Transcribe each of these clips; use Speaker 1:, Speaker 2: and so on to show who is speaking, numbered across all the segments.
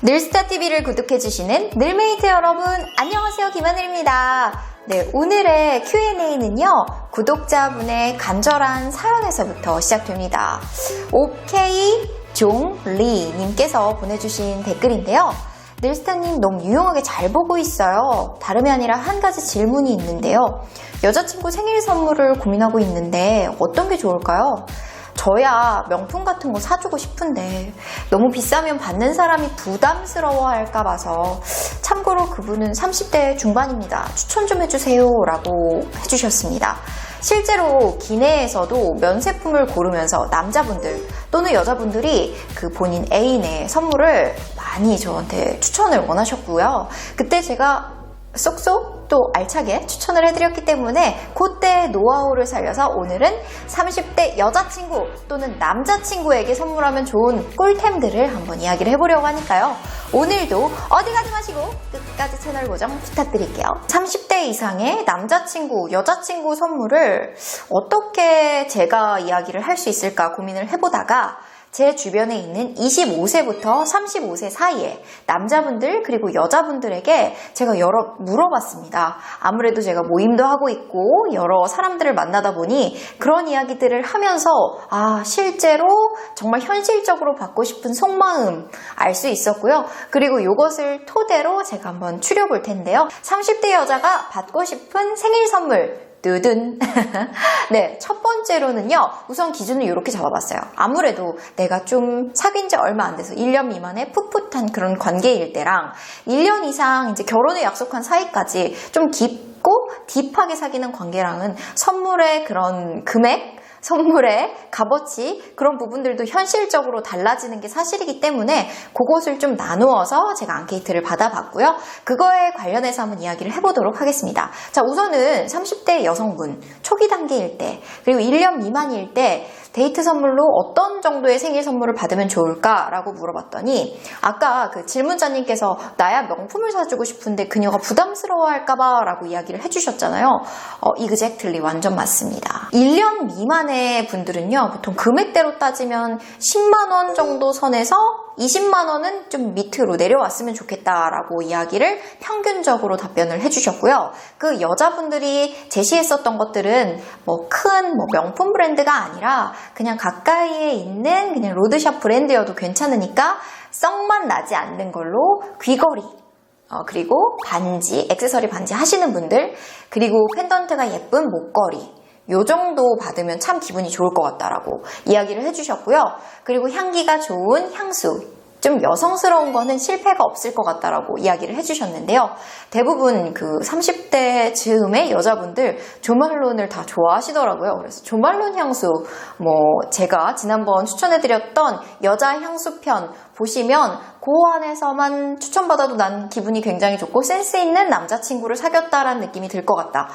Speaker 1: 늘스타TV를 구독해주시는 늘메이트 여러분, 안녕하세요. 김하늘입니다. 네, 오늘의 Q&A는요, 구독자분의 간절한 사연에서부터 시작됩니다. OK종리님께서 보내주신 댓글인데요. 늘스타님 너무 유용하게 잘 보고 있어요. 다름이 아니라 한 가지 질문이 있는데요. 여자친구 생일 선물을 고민하고 있는데 어떤 게 좋을까요? 저야 명품 같은 거 사주고 싶은데 너무 비싸면 받는 사람이 부담스러워할까 봐서. 참고로 그분은 30대 중반입니다. 추천 좀 해주세요 라고 해주셨습니다. 실제로 기내에서도 면세품을 고르면서 남자분들 또는 여자분들이 그 본인 애인의 선물을 많이 저한테 추천을 원하셨고요. 그때 제가 쏙쏙 또 알차게 추천을 해드렸기 때문에 그때 노하우를 살려서 오늘은 30대 여자친구 또는 남자친구에게 선물하면 좋은 꿀템들을 한번 이야기를 해보려고 하니까요. 오늘도 어디 가지 마시고 끝까지 채널 고정 부탁드릴게요. 30대 이상의 남자친구, 여자친구 선물을 어떻게 제가 이야기를 할 수 있을까 고민을 해보다가 제 주변에 있는 25세부터 35세 사이에 남자분들 그리고 여자분들에게 제가 여러 물어봤습니다. 아무래도 제가 모임도 하고 있고 여러 사람들을 만나다 보니 그런 이야기들을 하면서 실제로 정말 현실적으로 받고 싶은 속마음 알 수 있었고요. 그리고 이것을 토대로 제가 한번 추려볼 텐데요. 30대 여자가 받고 싶은 생일 선물 뜨든. 네, 첫 번째로는요, 우선 기준을 이렇게 잡아봤어요. 아무래도 내가 좀 사귄 지 얼마 안 돼서 1년 미만의 풋풋한 그런 관계일 때랑 1년 이상 이제 결혼을 약속한 사이까지 좀 깊고 딥하게 사귀는 관계랑은 선물의 그런 금액, 선물의 값어치 그런 부분들도 현실적으로 달라지는 게 사실이기 때문에 그것을 좀 나누어서 제가 앙케이트를 받아봤고요. 그거에 관련해서 한번 이야기를 해보도록 하겠습니다. 자, 우선은 30대 여성분 초기 단계일 때 그리고 1년 미만일 때 데이트 선물로 어떤 정도의 생일 선물을 받으면 좋을까라고 물어봤더니 아까 그 질문자님께서 나야 명품을 사주고 싶은데 그녀가 부담스러워할까봐 라고 이야기를 해주셨잖아요. 이그젝틀리 완전 맞습니다. 1년 미만의 분들은요, 보통 금액대로 따지면 10만원 정도 선에서 20만원은 좀 밑으로 내려왔으면 좋겠다라고 이야기를 평균적으로 답변을 해주셨고요. 그 여자분들이 제시했었던 것들은 큰 명품 브랜드가 아니라 그냥 가까이에 있는 그냥 로드샵 브랜드여도 괜찮으니까 썩만 나지 않는 걸로 귀걸이, 그리고 반지, 액세서리 반지 하시는 분들, 그리고 펜던트가 예쁜 목걸이, 요 정도 받으면 참 기분이 좋을 것 같다라고 이야기를 해주셨고요. 그리고 향기가 좋은 향수, 좀 여성스러운 거는 실패가 없을 것 같다라고 이야기를 해주셨는데요. 대부분 그 30대 즈음의 여자분들 조말론을 다 좋아하시더라고요. 그래서 조말론 향수, 제가 지난번 추천해드렸던 여자 향수편 보시면 그 안에서만 추천받아도 난 기분이 굉장히 좋고 센스 있는 남자친구를 사귀었다라는 느낌이 들 것 같다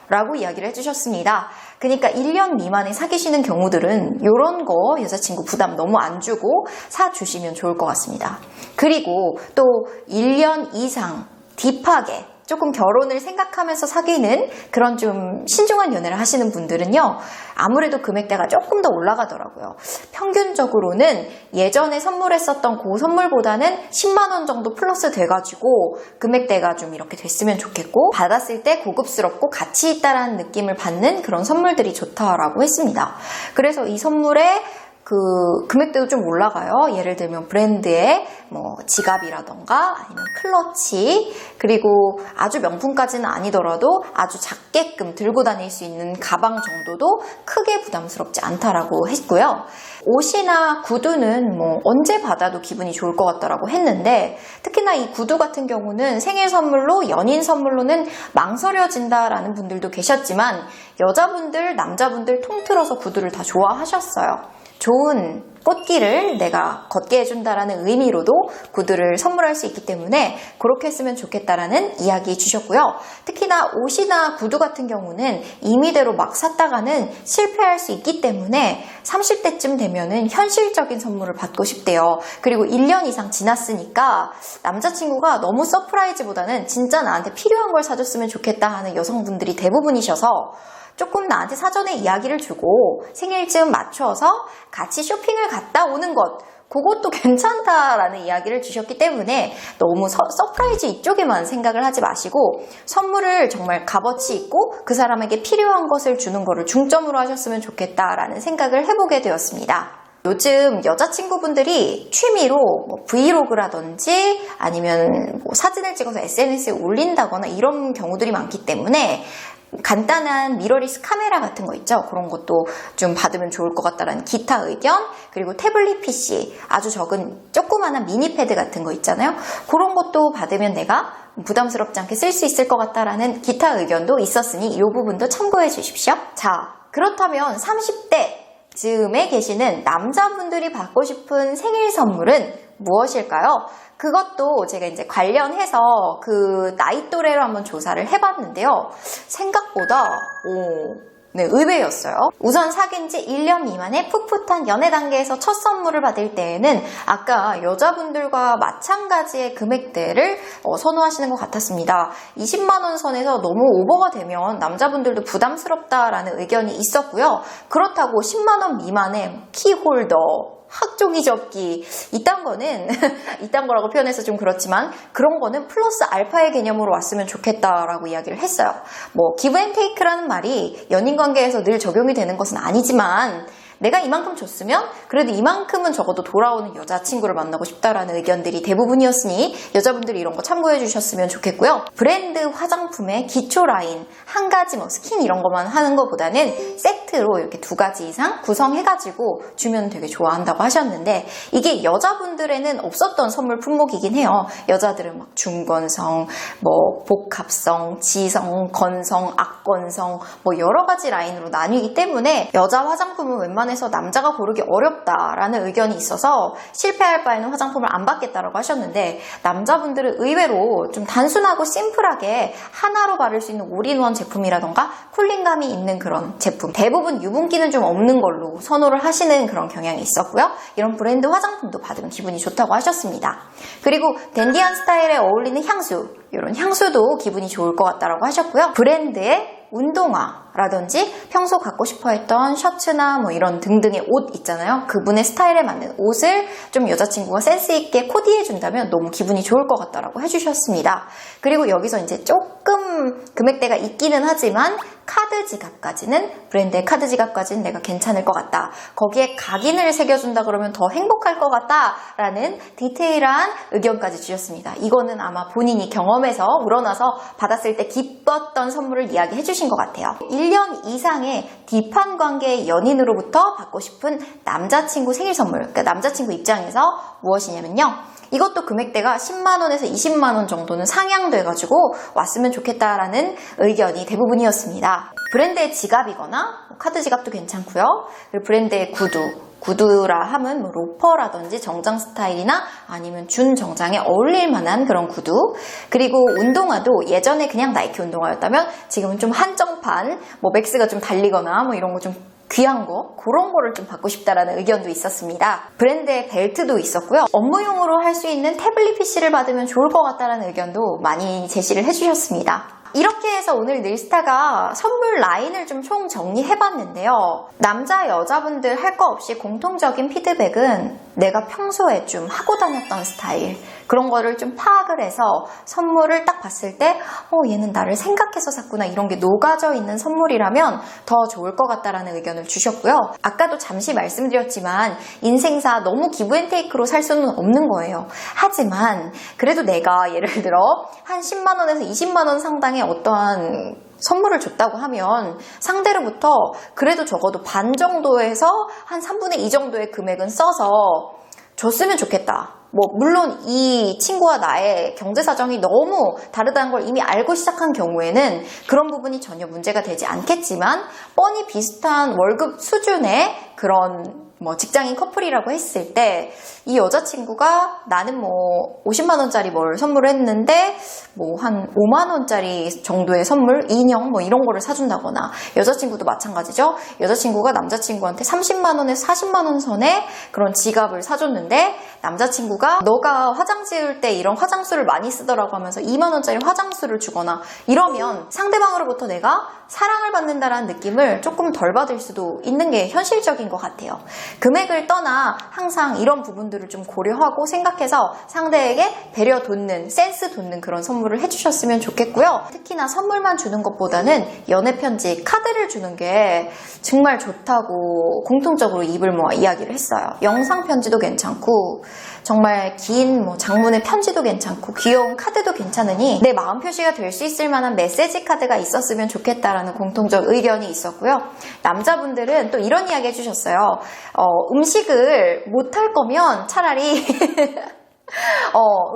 Speaker 1: 라고 이야기를 해주셨습니다. 그러니까 1년 미만에 사귀시는 경우들은 이런 거 여자친구 부담 너무 안 주고 사주시면 좋을 것 같습니다. 그리고 또 1년 이상 딥하게 조금 결혼을 생각하면서 사귀는 그런 좀 신중한 연애를 하시는 분들은요, 아무래도 금액대가 조금 더 올라가더라고요. 평균적으로는 예전에 선물했었던 그 선물보다는 10만원 정도 플러스 돼가지고 금액대가 좀 이렇게 됐으면 좋겠고, 받았을 때 고급스럽고 가치 있다라는 느낌을 받는 그런 선물들이 좋다라고 했습니다. 그래서 이 선물에 그 금액대도 좀 올라가요. 예를 들면 브랜드의 지갑이라던가 아니면 클러치, 그리고 아주 명품까지는 아니더라도 아주 작게끔 들고 다닐 수 있는 가방 정도도 크게 부담스럽지 않다라고 했고요. 옷이나 구두는 언제 받아도 기분이 좋을 것 같다라고 했는데, 특히나 이 구두 같은 경우는 생일 선물로, 연인 선물로는 망설여진다라는 분들도 계셨지만 여자분들, 남자분들 통틀어서 구두를 다 좋아하셨어요. 좋은 꽃길을 내가 걷게 해준다라는 의미로도 구두를 선물할 수 있기 때문에 그렇게 했으면 좋겠다라는 이야기 주셨고요. 특히나 옷이나 구두 같은 경우는 임의대로 막 샀다가는 실패할 수 있기 때문에 30대쯤 되면은 현실적인 선물을 받고 싶대요. 그리고 1년 이상 지났으니까 남자친구가 너무 서프라이즈보다는 진짜 나한테 필요한 걸 사줬으면 좋겠다 하는 여성분들이 대부분이셔서 조금 나한테 사전에 이야기를 주고 생일쯤 맞춰서 같이 쇼핑을 갔다 오는 것, 그것도 괜찮다라는 이야기를 주셨기 때문에 너무 서프라이즈 이쪽에만 생각을 하지 마시고 선물을 정말 값어치 있고 그 사람에게 필요한 것을 주는 거를 중점으로 하셨으면 좋겠다라는 생각을 해보게 되었습니다. 요즘 여자친구분들이 취미로 뭐 브이로그라든지 아니면 뭐 사진을 찍어서 SNS에 올린다거나 이런 경우들이 많기 때문에 간단한 미러리스 카메라 같은 거 있죠. 그런 것도 좀 받으면 좋을 것 같다라는 기타 의견, 그리고 태블릿 PC, 아주 적은 조그마한 미니패드 같은 거 있잖아요. 그런 것도 받으면 내가 부담스럽지 않게 쓸 수 있을 것 같다라는 기타 의견도 있었으니 이 부분도 참고해 주십시오. 자, 그렇다면 30대 즈음에 계시는 남자분들이 받고 싶은 생일 선물은 무엇일까요? 그것도 제가 이제 관련해서 그 나이 또래로 한번 조사를 해봤는데요. 생각보다 의외였어요. 우선 사귄 지 1년 미만의 풋풋한 연애 단계에서 첫 선물을 받을 때에는 아까 여자분들과 마찬가지의 금액대를 선호하시는 것 같았습니다. 20만원 선에서 너무 오버가 되면 남자분들도 부담스럽다라는 의견이 있었고요. 그렇다고 10만원 미만의 키홀더, 학종이 접기 이딴 거는 이딴 거라고 표현해서 좀 그렇지만 그런 거는 플러스 알파의 개념으로 왔으면 좋겠다라고 이야기를 했어요. 뭐 기브 앤 테이크라는 말이 연인 관계에서 늘 적용이 되는 것은 아니지만 내가 이만큼 줬으면 그래도 이만큼은 적어도 돌아오는 여자친구를 만나고 싶다라는 의견들이 대부분이었으니 여자분들이 이런 거 참고해 주셨으면 좋겠고요. 브랜드 화장품의 기초 라인 한 가지 뭐 스킨 이런 것만 하는 것보다는 세트로 이렇게 2가지 이상 구성해가지고 주면 되게 좋아한다고 하셨는데 이게 여자분들에는 없었던 선물 품목이긴 해요. 여자들은 막 중건성, 뭐 복합성, 지성, 건성, 악건성 뭐 여러 가지 라인으로 나뉘기 때문에 여자 화장품은 웬만해서 남자가 고르기 어렵다라는 의견이 있어서 실패할 바에는 화장품을 안 받겠다라고 하셨는데 남자분들은 의외로 좀 단순하고 심플하게 하나로 바를 수 있는 올인원 제품이라던가 쿨링감이 있는 그런 제품 대부분 유분기는 좀 없는 걸로 선호를 하시는 그런 경향이 있었고요. 이런 브랜드 화장품도 받으면 기분이 좋다고 하셨습니다. 그리고 댄디한 스타일에 어울리는 향수 이런 향수도 기분이 좋을 것 같다라고 하셨고요. 브랜드의 운동화라든지 평소 갖고 싶어 했던 셔츠나 뭐 이런 등등의 옷 있잖아요. 그분의 스타일에 맞는 옷을 좀 여자친구가 센스 있게 코디해 준다면 너무 기분이 좋을 것 같다라고 해주셨습니다. 그리고 여기서 이제 조금 금액대가 있기는 하지만 카드 지갑까지는 브랜드의 카드 지갑까지는 내가 괜찮을 것 같다. 거기에 각인을 새겨준다 그러면 더 행복할 것 같다라는 디테일한 의견까지 주셨습니다. 이거는 아마 본인이 경험해서 우러나서 받았을 때 기뻤던 선물을 이야기해 주신 것 같아요. 1년 이상의 딥한 관계의 연인으로부터 받고 싶은 남자친구 생일 선물, 그러니까 남자친구 입장에서 무엇이냐면요. 이것도 금액대가 10만원에서 20만원 정도는 상향돼가지고 왔으면 좋겠다라는 의견이 대부분이었습니다. 브랜드의 지갑이거나 카드 지갑도 괜찮고요. 그리고 브랜드의 구두라 하면 뭐 로퍼라든지 정장 스타일이나 아니면 준 정장에 어울릴 만한 그런 구두. 그리고 운동화도 예전에 그냥 나이키 운동화였다면 지금은 좀 한정판, 뭐 맥스가 좀 달리거나 뭐 이런 거 좀 귀한 거, 그런 거를 좀 받고 싶다라는 의견도 있었습니다. 브랜드의 벨트도 있었고요. 업무용으로 할 수 있는 태블릿 PC를 받으면 좋을 것 같다는 의견도 많이 제시를 해주셨습니다. 이렇게 해서 오늘 늘스타가 선물 라인을 좀 총 정리해봤는데요. 남자, 여자분들 할 거 없이 공통적인 피드백은 내가 평소에 좀 하고 다녔던 스타일, 그런 거를 좀 파악을 해서 선물을 딱 봤을 때 얘는 나를 생각해서 샀구나, 이런 게 녹아져 있는 선물이라면 더 좋을 것 같다라는 의견을 주셨고요. 아까도 잠시 말씀드렸지만 인생사 너무 기브앤테이크로 살 수는 없는 거예요. 하지만 그래도 내가 예를 들어 한 10만 원에서 20만 원 상당의 어떠한 선물을 줬다고 하면 상대로부터 그래도 적어도 반 정도에서 한 3분의 2 정도의 금액은 써서 줬으면 좋겠다. 뭐 물론 이 친구와 나의 경제 사정이 너무 다르다는 걸 이미 알고 시작한 경우에는 그런 부분이 전혀 문제가 되지 않겠지만 뻔히 비슷한 월급 수준의 그런 뭐 직장인 커플이라고 했을 때 이 여자친구가 나는 뭐 50만 원짜리 뭘 선물했는데 뭐 한 5만 원짜리 정도의 선물, 인형 뭐 이런 거를 사준다거나, 여자친구도 마찬가지죠. 여자친구가 남자친구한테 30만 원에서 40만 원 선에 그런 지갑을 사줬는데 남자친구가 너가 화장 지울 때 이런 화장수를 많이 쓰더라고 하면서 2만 원짜리 화장수를 주거나 이러면 상대방으로부터 내가 사랑을 받는다라는 느낌을 조금 덜 받을 수도 있는 게 현실적인 것 같아요. 금액을 떠나 항상 이런 부분들을 좀 고려하고 생각해서 상대에게 배려 돋는, 센스 돋는 그런 선물을 해주셨으면 좋겠고요. 특히나 선물만 주는 것보다는 연애 편지, 카드를 주는 게 정말 좋다고 공통적으로 입을 모아 이야기를 했어요. 영상 편지도 괜찮고 정말 긴 장문의 편지도 괜찮고 귀여운 카드도 괜찮으니 내 마음 표시가 될 수 있을 만한 메시지 카드가 있었으면 좋겠다라는 공통적 의견이 있었고요. 남자분들은 또 이런 이야기 해주셨어요. 음식을 못할 거면 차라리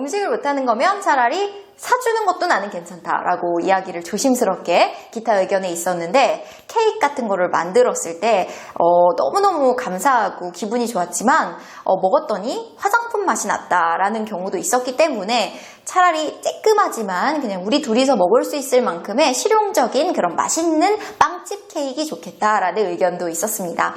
Speaker 1: 음식을 못하는 거면 차라리 사주는 것도 나는 괜찮다라고 이야기를 조심스럽게 기타 의견에 있었는데, 케이크 같은 거를 만들었을 때 너무너무 감사하고 기분이 좋았지만 먹었더니 화장품 맛이 났다라는 경우도 있었기 때문에 차라리 쬐끔하지만 그냥 우리 둘이서 먹을 수 있을 만큼의 실용적인 그런 맛있는 빵집 케이크가 좋겠다라는 의견도 있었습니다.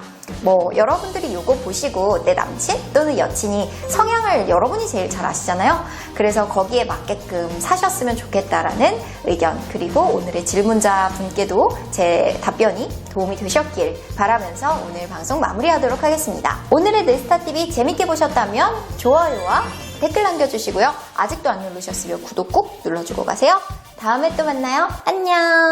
Speaker 1: 여러분들이 이거 보시고 내 남친 또는 여친이 성향을 여러분이 제일 잘 아시잖아요. 그래서 거기에 맞게끔 사셨으면 좋겠다라는 의견, 그리고 오늘의 질문자 분께도 제 답변이 도움이 되셨길 바라면서 오늘 방송 마무리하도록 하겠습니다. 오늘의 느스타TV 재밌게 보셨다면 좋아요와 댓글 남겨주시고요. 아직도 안 누르셨으면 구독 꼭 눌러주고 가세요. 다음에 또 만나요. 안녕.